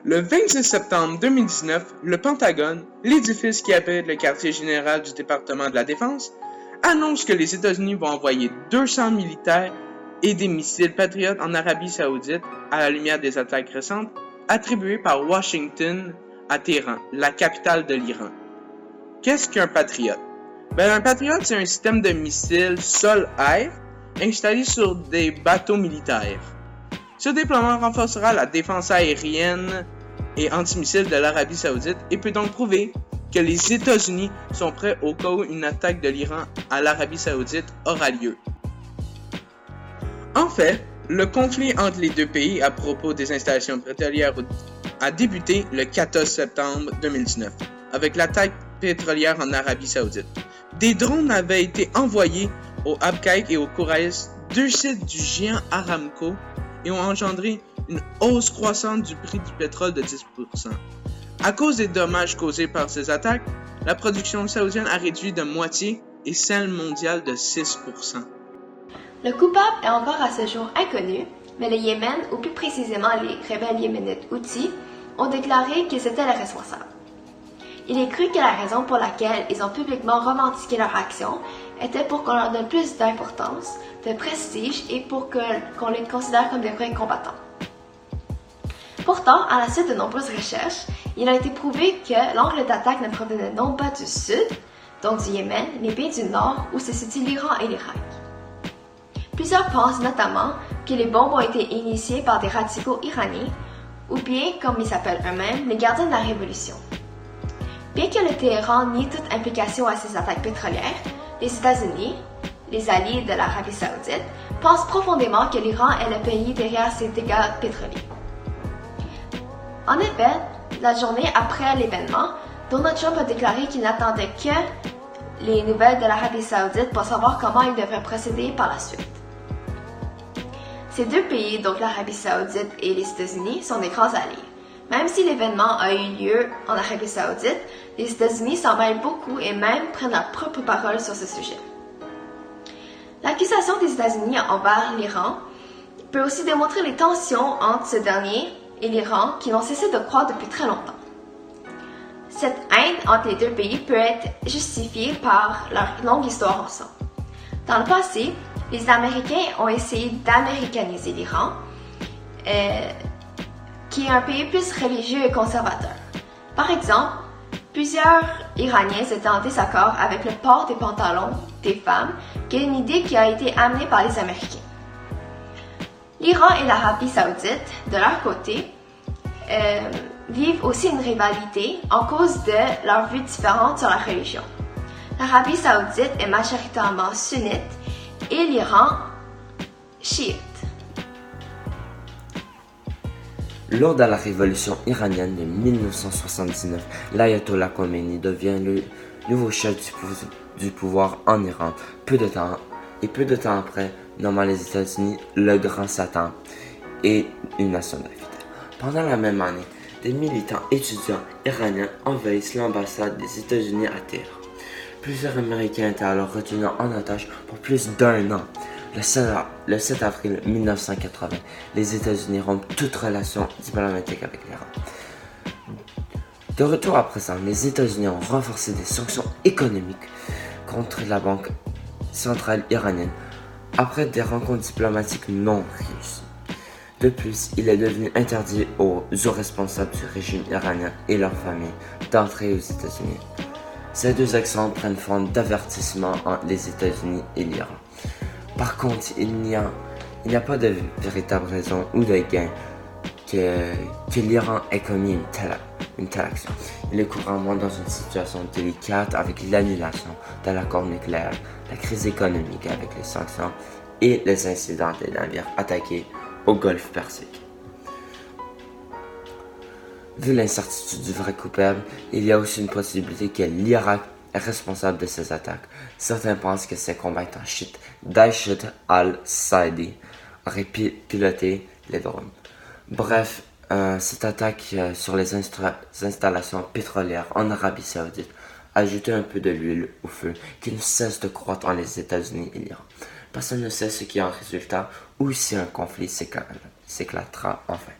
Le 26 septembre 2019, le Pentagone, l'édifice qui abrite le quartier général du département de la Défense, annonce que les États-Unis vont envoyer 200 militaires et des missiles Patriot en Arabie Saoudite à la lumière des attaques récentes attribuées par Washington à Téhéran, la capitale de l'Iran. Qu'est-ce qu'un Patriot? Un Patriot, c'est un système de missiles sol-air installé sur des bateaux militaires. Ce déploiement renforcera la défense aérienne et antimissile de l'Arabie Saoudite et peut donc prouver que les États-Unis sont prêts au cas où une attaque de l'Iran à l'Arabie Saoudite aura lieu. En fait, le conflit entre les deux pays à propos des installations pétrolières a débuté le 14 septembre 2019 avec l'attaque pétrolière en Arabie Saoudite. Des drones avaient été envoyés au Abqaiq et au Khourais, deux sites du géant Aramco, et ont engendré une hausse croissante du prix du pétrole de 10%. À cause des dommages causés par ces attaques, la production saoudienne a réduit de moitié et celle mondiale de 6%. Le coupable est encore à ce jour inconnu, mais le Yémen, ou plus précisément les rebelles yéménites Houthis, ont déclaré qu'ils étaient les responsables. Il est cru que la raison pour laquelle ils ont publiquement revendiqué leur action était pour qu'on leur donne plus d'importance, de prestige et pour qu'on les considère comme des vrais combattants. Pourtant, à la suite de nombreuses recherches, il a été prouvé que l'angle d'attaque ne provenait non pas du sud, donc du Yémen, mais bien du nord où se situent l'Iran et l'Irak. Plusieurs pensent notamment que les bombes ont été initiées par des radicaux iraniens, ou bien, comme ils s'appellent eux-mêmes, les gardiens de la révolution. Bien que le Téhéran nie toute implication à ces attaques pétrolières, les États-Unis, les alliés de l'Arabie Saoudite, pensent profondément que l'Iran est le pays derrière ces dégâts pétroliers. En effet, la journée après l'événement, Donald Trump a déclaré qu'il n'attendait que les nouvelles de l'Arabie Saoudite pour savoir comment il devrait procéder par la suite. Ces deux pays, donc l'Arabie Saoudite et les États-Unis, sont des grands alliés. Même si l'événement a eu lieu en Arabie Saoudite, les États-Unis s'en mêlent beaucoup et même prennent leur propre parole sur ce sujet. L'accusation des États-Unis envers l'Iran peut aussi démontrer les tensions entre ce dernier et l'Iran qui n'ont cessé de croître depuis très longtemps. Cette haine entre les deux pays peut être justifiée par leur longue histoire ensemble. Dans le passé, les Américains ont essayé d'américaniser l'Iran, qui est un pays plus religieux et conservateur. Par exemple, plusieurs Iraniens étaient en désaccord avec le port des pantalons des femmes, qui est une idée qui a été amenée par les Américains. L'Iran et l'Arabie Saoudite, de leur côté, vivent aussi une rivalité en cause de leurs vues différentes sur la religion. L'Arabie Saoudite est majoritairement sunnite et l'Iran chiite. Lors de la révolution iranienne de 1979, l'ayatollah Khomeini devient le nouveau chef du pouvoir en Iran. Peu de temps après, nommant les États-Unis le Grand Satan et une nation d'infidèles. Pendant la même année, des militants étudiants iraniens envahissent l'ambassade des États-Unis à Téhéran. Plusieurs Américains étaient alors retenus en otage pour plus d'1 an. Le 7 avril 1980, les États-Unis rompent toute relation diplomatique avec l'Iran. De retour à présent, les États-Unis ont renforcé des sanctions économiques contre la banque centrale iranienne après des rencontres diplomatiques non réussies. De plus, il est devenu interdit aux responsables du régime iranien et leurs familles d'entrer aux États-Unis. Ces deux actions prennent forme d'avertissement entre les États-Unis et l'Iran. Par contre, il n'y a pas de véritable raison ou de gain que l'Iran ait commis une telle action. Il est couramment dans une situation délicate avec l'annulation de l'accord nucléaire, la crise économique avec les sanctions et les incidents des navires attaqués au Golfe Persique. Vu l'incertitude du vrai coupable, il y a aussi une possibilité que l'Irak est responsable de ces attaques. Certains pensent que ces combattants chiites Daesh al-Saadi auraient piloté les drones. Bref, cette attaque sur les installations pétrolières en Arabie Saoudite a ajouté un peu de l'huile au feu qui ne cesse de croître entre les États-Unis et l'Iran. Personne ne sait ce qui en résultera ou si un conflit s'éclatera enfin.